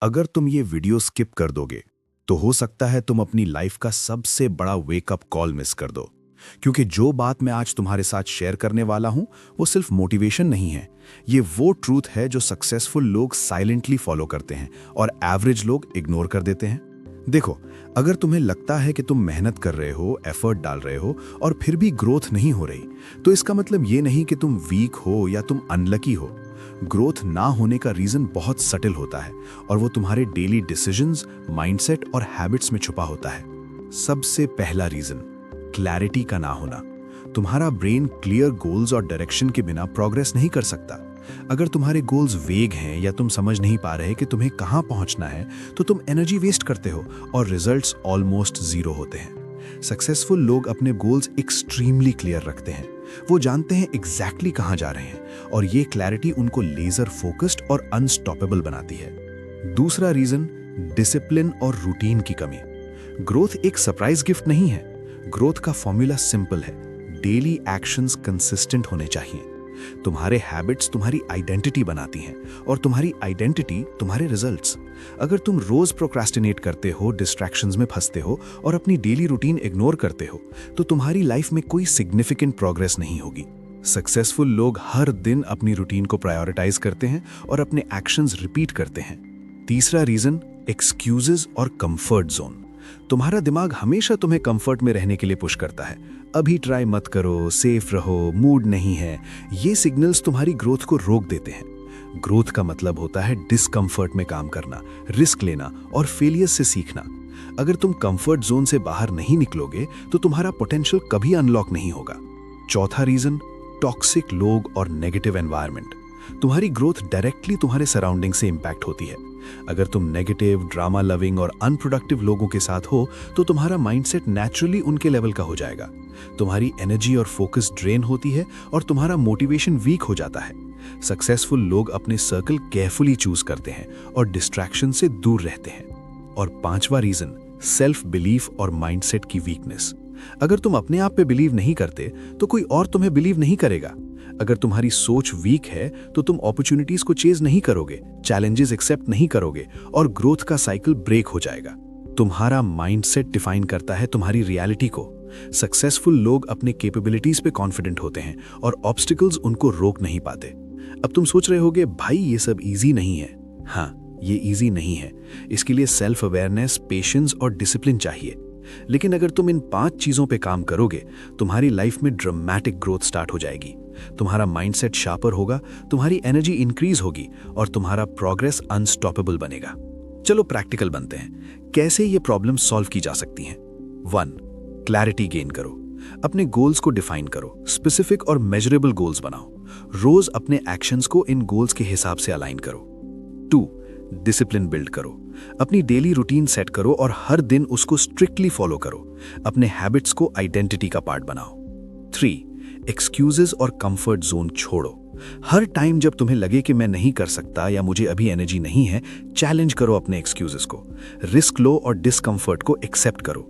अगर तुम ये वीडियो स्किप कर दोगे तो हो सकता है तुम अपनी लाइफ का सबसे बड़ा वेकअप कॉल मिस कर दो। क्योंकि जो बात मैं आज तुम्हारे साथ शेयर करने वाला हूं वो सिर्फ मोटिवेशन नहीं है, ये वो ट्रूथ है जो सक्सेसफुल लोग साइलेंटली फॉलो करते हैं और एवरेज लोग इग्नोर कर देते हैं। देखो, अगर तुम्हें लगता है कि तुम मेहनत कर रहे हो, एफर्ट डाल रहे हो और फिर भी ग्रोथ नहीं हो रही, तो इसका मतलब ये नहीं कि तुम वीक हो या तुम अनलकी हो। ग्रोथ ना होने का रीजन बहुत सटल होता है और वो तुम्हारे डेली डिसीजंस, माइंडसेट और हैबिट्स में छुपा होता है। सबसे पहला रीजन, क्लैरिटी का ना होना। तुम्हारा ब्रेन क्लियर गोल्स और डायरेक्शन के बिना प्रोग्रेस नहीं कर सकता। अगर तुम्हारे गोल्स वेग हैं या तुम समझ नहीं पा रहे कि तुम्हें कहां पहुंचना है, तो तुम एनर्जी वेस्ट करते हो और रिजल्ट्स ऑलमोस्ट जीरो होते हैं। सक्सेसफुल लोग अपने गोल्स एक्सट्रीमली क्लियर रखते हैं। वो जानते हैं एग्जैक्टली कहां जा रहे हैं और ये क्लैरिटी उनको लेजर फोकस्ड और अनस्टॉपेबल बनाती है। दूसरा रीजन, डिसिप्लिन और रूटीन की कमी। ग्रोथ एक सरप्राइज गिफ्ट नहीं है। ग्रोथ का फॉर्मूला सिंपल है, डेली एक्शंस कंसिस्टेंट होने चाहिए। तुम्हारे हैबिट्स तुम्हारी आइडेंटिटी बनाती हैं और तुम्हारी आइडेंटिटी तुम्हारे रिजल्ट्स। अगर तुम रोज प्रोक्रास्टिनेट करते हो, डिस्ट्रैक्शंस में फंसते हो और अपनी डेली रूटीन इग्नोर करते हो, तो तुम्हारी लाइफ में कोई सिग्निफिकेंट प्रोग्रेस नहीं होगी। सक्सेसफुल लोग हर दिन अपनी रूटीन को प्रायोरिटाइज करते हैं और अपने एक्शंस रिपीट करते हैं। तीसरा रीजन, एक्सक्यूजेस और कंफर्ट जोन। तुम्हारा दिमाग हमेशा तुम्हें कंफर्ट में रहने के लिए पुश करता है। अभी ट्राई मत करो, सेफ रहो, मूड नहीं है। ये सिग्नल्स तुम्हारी ग्रोथ को रोक देते हैं। ग्रोथ का मतलब होता है डिस्कंफर्ट में काम करना, रिस्क लेना और फेलियर से सीखना। अगर तुम कंफर्ट जोन से बाहर नहीं निकलोगे तो तुम्हारा पोटेंशियल कभी अनलॉक नहीं होगा। चौथा रीजन, टॉक्सिक लोग और नेगेटिव एनवायरनमेंट। तुम्हारी ग्रोथ डायरेक्टली तुम्हारे सराउंडिंग से इंपैक्ट होती है। अगर तुम नेगेटिव, ड्रामा लविंग और अनप्रोडक्टिव लोगों के साथ हो तो तुम्हारा माइंडसेट नेचुरली उनके लेवल का हो जाएगा। तुम्हारी एनर्जी और फोकस ड्रेन होती है और तुम्हारा मोटिवेशन वीक हो जाता है। सक्सेसफुल लोग अपने सर्कल केयरफुली चूज करते हैं और डिस्ट्रैक्शन से दूर रहते हैं। और पांचवा रीजन, सेल्फ बिलीफ और माइंडसेट की वीकनेस। अगर तुम अपने आप पे बिलीव नहीं करते तो कोई और तुम्हें बिलीव नहीं करेगा। अगर तुम्हारी सोच वीक है तो तुम अपॉर्चुनिटीज को चेज नहीं करोगे, चैलेंजेस एक्सेप्ट नहीं करोगे और ग्रोथ का साइकिल ब्रेक हो जाएगा। तुम्हारा माइंडसेट डिफाइन करता है तुम्हारी रियलिटी को। सक्सेसफुल लोग अपने कैपेबिलिटीज पे कॉन्फिडेंट होते हैं और ऑब्स्टिकल्स उनको रोक नहीं पाते। अब तुम सोच रहे होगे, भाई ये सब इजी नहीं है। हाँ, ये इजी नहीं है। इसके लिए सेल्फ अवेयरनेस, पेशेंस और डिसिप्लिन चाहिए। लेकिन अगर तुम इन 5 चीजों पे काम करोगे, तुम्हारी लाइफ में ड्रामेटिक ग्रोथ स्टार्ट हो जाएगी। तुम्हारा माइंडसेट शार्पर होगा, तुम्हारी एनर्जी इंक्रीज होगी और तुम्हारा प्रोग्रेस अनस्टॉपेबल बनेगा। चलो प्रैक्टिकल बनते हैं। कैसे ये प्रॉब्लम सॉल्व की जा सकती हैं? 1. क्लैरिटी गेन करो। अपने गोल्स को डिफाइन करो, स्पेसिफिक और मेजरेबल गोल्स बनाओ। रोज अपने एक्शंस को इन गोल्स के हिसाब से अलाइन करो। 2. डिसिप्लिन बिल्ड करो। अपनी डेली रूटीन सेट करो और हर दिन उसको स्ट्रिक्टली फॉलो करो। अपने हैबिट्स को आइडेंटिटी का पार्ट बनाओ। 3. एक्सक्यूजेस और कंफर्ट जोन छोड़ो। हर टाइम जब तुम्हें लगे कि मैं नहीं कर सकता या मुझे अभी एनर्जी नहीं है, चैलेंज करो अपने एक्सक्यूजेस को। रिस्क लो और डिस्कंफर्ट को एक्सेप्ट करो।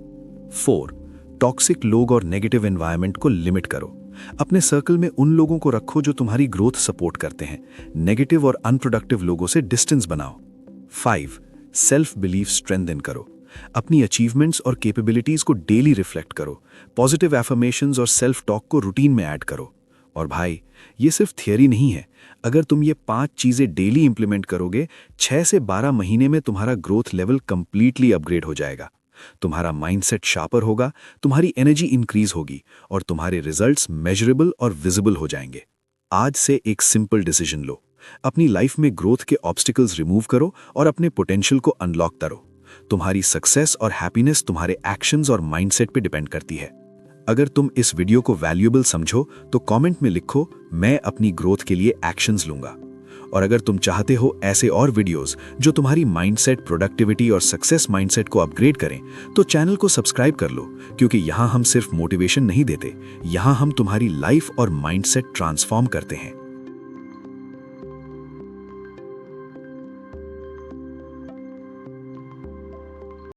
4. टॉक्सिक लोग और नेगेटिव एनवायरनमेंट को लिमिट करो। अपने सर्कल में उन लोगों को रखो जो तुम्हारी ग्रोथ सपोर्ट करते हैं। नेगेटिव और अनप्रोडक्टिव लोगों से डिस्टेंस बनाओ। 5. सेल्फ बिलीफ स्ट्रेंथन करो। अपनी अचीवमेंट्स और कैपेबिलिटीज को डेली रिफ्लेक्ट करो। पॉजिटिव एफर्मेशंस और सेल्फ टॉक को रूटीन में ऐड करो। और भाई, ये सिर्फ थियरी नहीं है। अगर तुम ये 5 चीजें डेली इंप्लीमेंट करोगे, 6 से 12 महीने में तुम्हारा ग्रोथ लेवल कंप्लीटली अपग्रेड हो जाएगा। तुम्हारा माइंडसेट शार्पर होगा, तुम्हारी एनर्जी इंक्रीज होगी और तुम्हारे रिजल्ट्स मेजरेबल और विजिबल हो जाएंगे। आज से एक सिंपल डिसीजन लो। अपनी लाइफ में ग्रोथ के ऑब्स्टिकल्स रिमूव करो और अपने पोटेंशियल को अनलॉक करो। तुम्हारी सक्सेस और हैप्पीनेस तुम्हारे एक्शंस और माइंडसेट पे डिपेंड करती है। अगर तुम इस वीडियो को वैल्यूएबल समझो तो कमेंट में लिखो, मैं अपनी ग्रोथ के लिए एक्शंस लूंगा। और अगर तुम चाहते हो ऐसे और वीडियोस जो तुम्हारी माइंडसेट, प्रोडक्टिविटी और सक्सेस माइंडसेट को अपग्रेड करें, तो चैनल को सब्सक्राइब कर लो, क्योंकि यहाँ हम सिर्फ मोटिवेशन नहीं देते, यहाँ हम तुम्हारी लाइफ और माइंडसेट ट्रांसफॉर्म करते हैं।